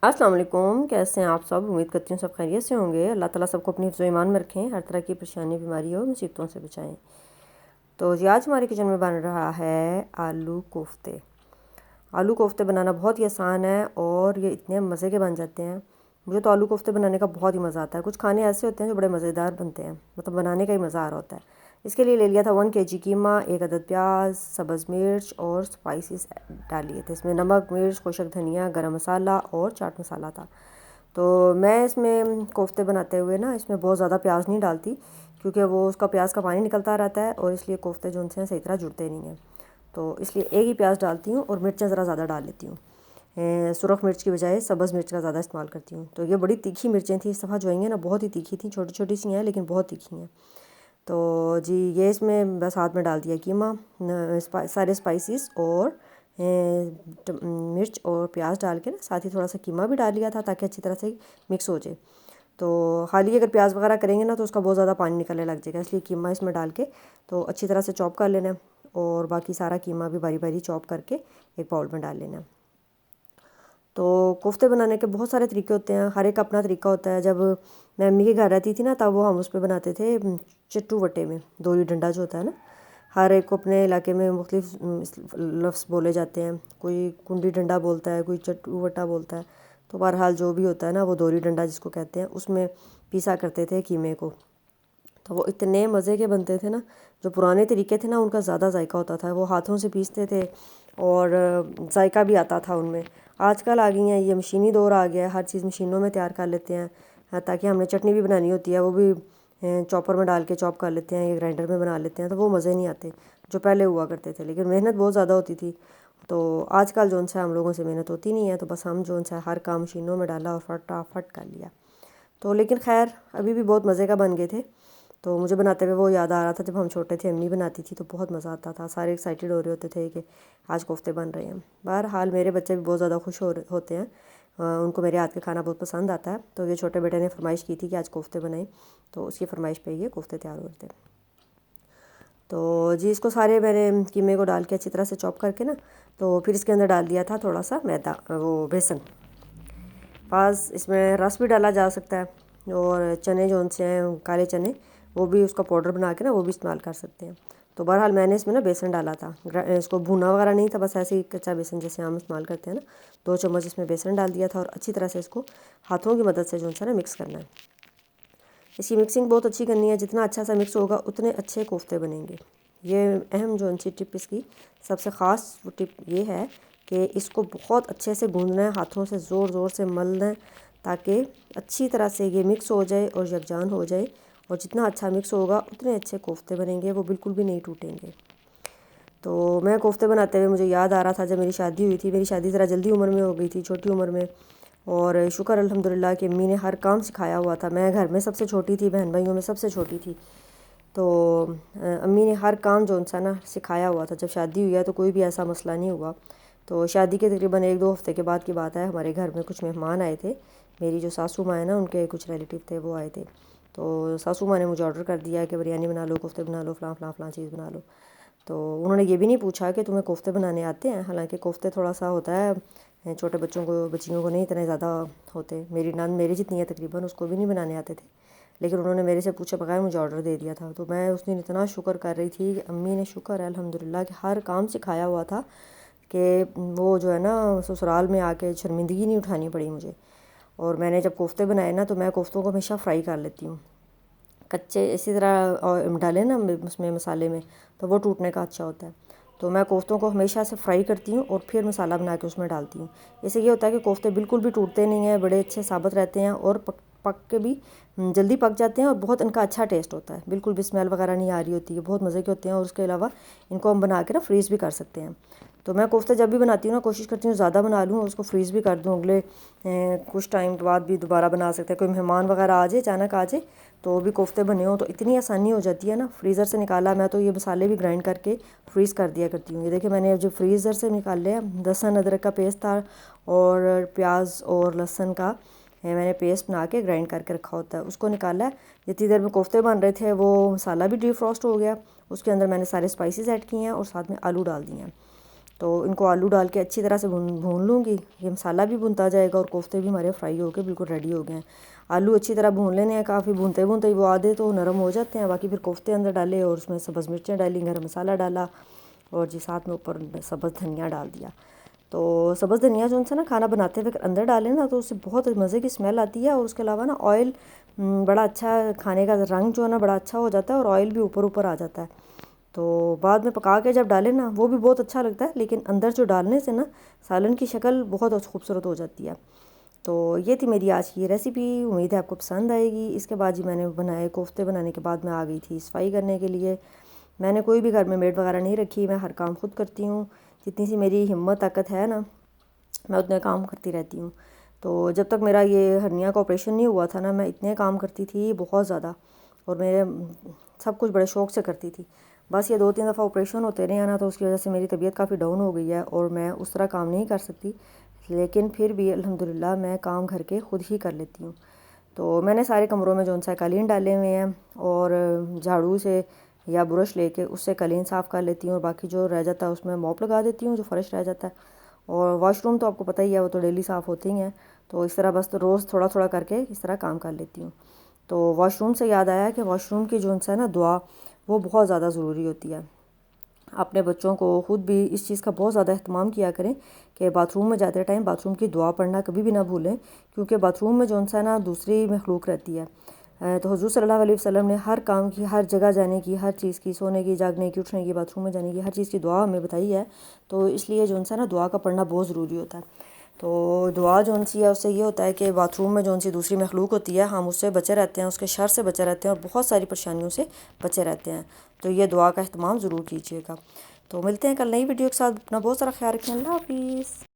अस्सलाम वालेकुम। कैसे हैं आप सब? उम्मीद करती हूँ सब खैरियत से होंगे। अल्लाह ताला सबको अपनी हिफ्ज़-ओ ईमान में रखें, हर तरह की परेशानी बीमारी और मुसीबतों से बचाएं। तो जी आज हमारे किचन में बन रहा है आलू कोफ्ते। आलू कोफ्ते बनाना बहुत ही आसान है और ये इतने मज़े के बन जाते हैं। मुझे तो आलू कोफ्ते बनाने का बहुत ही मज़ा आता है। कुछ खाने ऐसे होते हैं जो बड़े मज़ेदार बनते हैं, मतलब बनाने का ही मज़ा आ रहा होता है। इसके लिए ले लिया था 1 kg कीमा, 1 अदद प्याज, सब्ज़ मिर्च और स्पाइसेस डाल लिए थे। इसमें नमक, मिर्च, खुशक धनिया, गरम मसाला और चाट मसाला था। तो मैं इसमें कोफ्ते बनाते हुए ना इसमें बहुत ज़्यादा प्याज नहीं डालती, क्योंकि वो उसका प्याज का पानी निकलता रहता है और इसलिए कोफ्ते जो उनसे सही तरह जुड़ते नहीं हैं। तो इसलिए एक ही प्याज डालती हूँ और मिर्चें ज़रा ज़्यादा डाल लेती हूँ। सुरख मिर्च की बजाय सब्ज़ मिर्च का ज़्यादा इस्तेमाल करती हूँ। तो ये बड़ी तीखी मिर्चें थी, इस दफ़ा जो आई हैं ना बहुत ही तीखी थी, छोटी छोटी सी हैं लेकिन बहुत तीखी हैं। तो जी ये इसमें बस हाथ में डाल दिया कीमा, सारे स्पाइसेस और मिर्च और प्याज डाल के ना साथ ही थोड़ा सा कीमा भी डाल लिया था ताकि अच्छी तरह से मिक्स हो जाए। तो खाली अगर प्याज वगैरह करेंगे ना तो उसका बहुत ज़्यादा पानी निकलने लग जाएगा, इसलिए कीमा इसमें डाल के तो अच्छी तरह से चॉप कर लेना है और बाकी सारा कीमा भी बारी बारी चॉप करके एक बाउल में डाल लेना है। तो कोफ्ते बनाने के बहुत सारे तरीके होते हैं, हर एक अपना तरीका होता है। जब मैं अम्मी के घर रहती थी ना तब वो हम उस पर बनाते थे चट्टू वट्टे में, दोरी डंडा जो होता है ना, हर एक को अपने इलाके में मुख्तलिफ लफ्ज़ बोले जाते हैं। कोई कुंडी डंडा बोलता है, कोई चट्टू वट्टा बोलता है। तो बहरहाल जो भी होता है ना वो दोरी डंडा जिसको कहते हैं, उसमें पीसा करते थे कीमे को। तो वो इतने मज़े के बनते थे ना, जो पुराने तरीके थे ना उनका ज़्यादा जायका होता था। वो हाथों से पीसते थे और जायका भी आता था उनमें। आजकल आ गई हैं ये मशीनी दौर आ गया है, हर चीज़ मशीनों में तैयार कर लेते हैं। ताकि हमने चटनी भी बनानी होती है वो भी चॉपर में डाल के चॉप कर लेते हैं या ग्राइंडर में बना लेते हैं, तो वो मज़े नहीं आते जो पहले हुआ करते थे। लेकिन मेहनत बहुत ज़्यादा होती थी। तो आजकल जो सा हम लोगों से मेहनत होती नहीं है, तो बस हम जो सा हर काम मशीनों में डाला और फटाफट कर लिया। तो लेकिन खैर अभी भी बहुत मज़े का बन गए थे। तो मुझे बनाते हुए वो याद आ रहा था जब हम छोटे थे, अम्मी बनाती थी तो बहुत मज़ा आता था। सारे एक्साइटेड हो रहे होते थे कि आज कोफ्ते बन रहे हैं। बहरहाल मेरे बच्चे भी बहुत ज़्यादा खुश होते हैं, उनको मेरे हाथ का खाना बहुत पसंद आता है। तो ये छोटे बेटे ने फरमाइश की थी कि आज कोफ्ते बनाएं, तो उसकी फरमाइश पे ये कोफ्ते तैयार हो रहे थे। तो जी इसको सारे मैंने कीमे को डाल के अच्छी तरह से चॉप करके ना, तो फिर इसके अंदर डाल दिया था थोड़ा सा मैदा, वो बेसन। पास इसमें रस भी डाला जा सकता है और चने जो उनसे हैं काले चने, वो भी उसका पाउडर बना के ना वो भी इस्तेमाल कर सकते हैं। तो बहरहाल मैंने इसमें ना बेसन डाला था, इसको भुना वगैरह नहीं था, बस ऐसे ही कच्चा बेसन जैसे हम इस्तेमाल करते हैं ना। 2 चम्मच इसमें बेसन डाल दिया था और अच्छी तरह से इसको हाथों की मदद से जो है ना मिक्स करना है। इसकी मिक्सिंग बहुत अच्छी करनी है, जितना अच्छा सा मिक्स होगा उतने अच्छे कोफ्ते बनेंगे। ये अहम जो सी टिप इसकी सबसे ख़ास वो टिप ये है कि इसको बहुत अच्छे से गूंदना है, हाथों से ज़ोर ज़ोर से मलना है ताकि अच्छी तरह से ये मिक्स हो जाए और यकजान हो जाए। और जितना अच्छा मिक्स होगा उतने अच्छे कोफ्ते बनेंगे, वो बिल्कुल भी नहीं टूटेंगे। तो मैं कोफ्ते बनाते हुए मुझे याद आ रहा था जब मेरी शादी हुई थी। मेरी शादी ज़रा जल्दी उम्र में हो गई थी, छोटी उम्र में, और शुक्र अल्हम्दुलिल्लाह कि अम्मी ने हर काम सिखाया हुआ था। मैं घर में सबसे छोटी थी, बहन भाइयों में सबसे छोटी थी। तो अम्मी ने हर काम जो सा ना सिखाया हुआ था। जब शादी हुई है तो कोई भी ऐसा मसला नहीं हुआ। तो शादी के तकरीबन 1-2 हफ्ते के बाद की बात है, हमारे घर में कुछ मेहमान आए थे। मेरी जो सासू माँ है ना उनके कुछ रिलेटिव थे, वो आए थे। तो सासू माँ ने मुझे ऑर्डर कर दिया कि बिरयानी बना लो, कोफ्ते बना लो, फ़लाँ फ़लाँ फ़लाँ चीज़ बना लो। तो उन्होंने ये भी नहीं पूछा कि तुम्हें कोफ्ते बनाने आते हैं। हालांकि कोफ्ते थोड़ा सा होता है छोटे बच्चों को, बच्चियों को नहीं इतने ज़्यादा होते। मेरी नंद मेरी जितनी है तकरीबन, उसको भी नहीं बनाने आते थे। लेकिन उन्होंने मेरे से पूछे बगैर मुझे ऑर्डर दे दिया था। तो मैं उस दिन इतना शुक्र कर रही थी कि अम्मी ने शुक्र है अल्हम्दुलिल्लाह कि हर काम सिखाया हुआ था कि वो जो है ना ससुराल में आके शर्मिंदगी नहीं उठानी पड़ी मुझे। और मैंने जब कोफ्ते बनाए ना तो मैं कोफ्तों को हमेशा फ्राई कर लेती हूँ। कच्चे इसी तरह डालें ना उसमें मसाले में, तो वो टूटने का अच्छा होता है। तो मैं कोफ्तों को हमेशा से फ्राई करती हूँ और फिर मसाला बना के उसमें डालती हूँ। इससे ये होता है कि कोफ्ते बिल्कुल भी टूटते नहीं हैं, बड़े अच्छे साबित रहते हैं और पक के भी जल्दी पक जाते हैं और बहुत इनका अच्छा टेस्ट होता है। बिल्कुल भी स्मेल वगैरह नहीं आ रही होती है, बहुत मज़े के होते हैं। और उसके अलावा इनको हम बना के ना फ्रीज़ भी कर सकते हैं। तो मैं कोफ्ते जब भी बनाती हूँ ना कोशिश करती हूँ ज़्यादा बना लूँ और उसको फ्रीज़ भी कर दूँ, अगले कुछ टाइम के बाद भी दोबारा बना सकते हैं। कोई मेहमान वगैरह आ जाए, अचानक आ जाए, तो भी कोफ्ते बने हो तो इतनी आसानी हो जाती है ना। फ्रीज़र से निकाला, मैं तो ये मसाले भी ग्राइंड करके फ्रीज़ कर दिया करती हूँ। ये देखिए मैंने जो फ्रीज़र से निकाल लिया, लहसुन अदरक का पेस्ट था और प्याज और लहसुन का मैंने पेस्ट बना के ग्राइंड करके रखा होता है, उसको निकाला है। जितनी देर में कोफ्ते बन रहे थे वो मसाला भी डीप फ्रॉस्ट हो गया। उसके अंदर मैंने सारे स्पाइसेस ऐड किए हैं और साथ में आलू डाल दिए हैं। तो इनको आलू डाल के अच्छी तरह से भून लूँगी। ये मसाला भी भुनता जाएगा और कोफ्ते भी हमारे फ्राई होकर बिल्कुल रेडी हो गए हैं। आलू अच्छी तरह भून लेने हैं, काफ़ी भूनते भूनते ही वो आधे तो नरम हो जाते हैं। बाकी फिर कोफ्ते अंदर डाले और उसमें सब्ज़ मिर्चें डाली, गरम मसाला डाला और जी साथ में ऊपर सब्ज़ धनिया डाल दिया। तो सब्ज़ धनिया जो उनसे ना खाना बनाते हुए अंदर डालें ना तो उससे बहुत मज़े की स्मेल आती है। और उसके अलावा ना ऑयल बड़ा अच्छा, खाने का रंग जो है ना बड़ा अच्छा हो जाता है और ऑयल भी ऊपर ऊपर आ जाता है। तो बाद में पका के जब डालें ना वो भी बहुत अच्छा लगता है, लेकिन अंदर जो डालने से ना सालन की शक्ल बहुत खूबसूरत हो जाती है। तो ये थी मेरी आज की रेसिपी, उम्मीद है आपको पसंद आएगी। इसके बाद जी मैंने बनाए कोफ्ते। बनाने के बाद मैं आ गई थी सफाई करने के लिए। मैंने कोई भी घर में मेड वगैरह नहीं रखी, मैं हर काम खुद करती हूँ। जितनी सी मेरी हिम्मत ताकत है ना, मैं उतने काम करती रहती हूँ। तो जब तक मेरा ये हर्निया का ऑपरेशन नहीं हुआ था ना, मैं इतने काम करती थी बहुत ज़्यादा, और मेरे सब कुछ बड़े शौक़ से करती थी। बस ये 2-3 दफ़ा ऑपरेशन होते रहे हैं ना, तो उसकी वजह से मेरी तबीयत काफ़ी डाउन हो गई है और मैं उस तरह काम नहीं कर सकती। लेकिन फिर भी अल्हम्दुलिल्लाह मैं काम घर के ख़ुद ही कर लेती हूँ। तो मैंने सारे कमरों में जो सा कालीन डाले हुए हैं और झाड़ू से या ब्रश लेके उससे कालीन साफ़ कर लेती हूँ और बाकी जो रह जाता है उसमें मॉप लगा देती हूँ, जो फ़र्श रह जाता है। और वॉशरूम तो आपको पता ही है, वो तो डेली साफ़ होते ही हैं। तो इस तरह बस तो रोज़ थोड़ा थोड़ा करके इस तरह काम कर लेती हूँ। तो वॉशरूम से याद आया कि वॉशरूम की जो है ना दुआ, वो बहुत ज़्यादा ज़रूरी होती है। अपने बच्चों को ख़ुद भी इस चीज़ का बहुत ज़्यादा अहतमाम किया करें कि बाथरूम में जाते टाइम बाथरूम की दुआ पढ़ना कभी भी ना भूलें, क्योंकि बाथरूम में जो है ना दूसरी मखलूक रहती है। तो हुज़ूर सल्लल्लाहु अलैहि वसल्लम ने हर काम की, हर जगह जाने की, हर चीज़ की, सोने की, जागने की, उठने की, बाथरूम में जाने की, हर चीज़ की दुआ हमें बताई है। तो इसलिए जो है ना दुआ का पढ़ना बहुत ज़रूरी होता है। तो दुआ जो सी है उससे ये होता है कि बाथरूम में जो सी दूसरी मखलूक होती है, हम उससे बचे रहते हैं, उसके शर से बचे रहते हैं और बहुत सारी परेशानियों से बचे रहते हैं। तो ये दुआ का अहतमाम ज़रूर कीजिएगा। तो मिलते हैं कल नई वीडियो के साथ। अपना बहुत सारा ख्याल रखें। अल्लाह हाफ़िज़।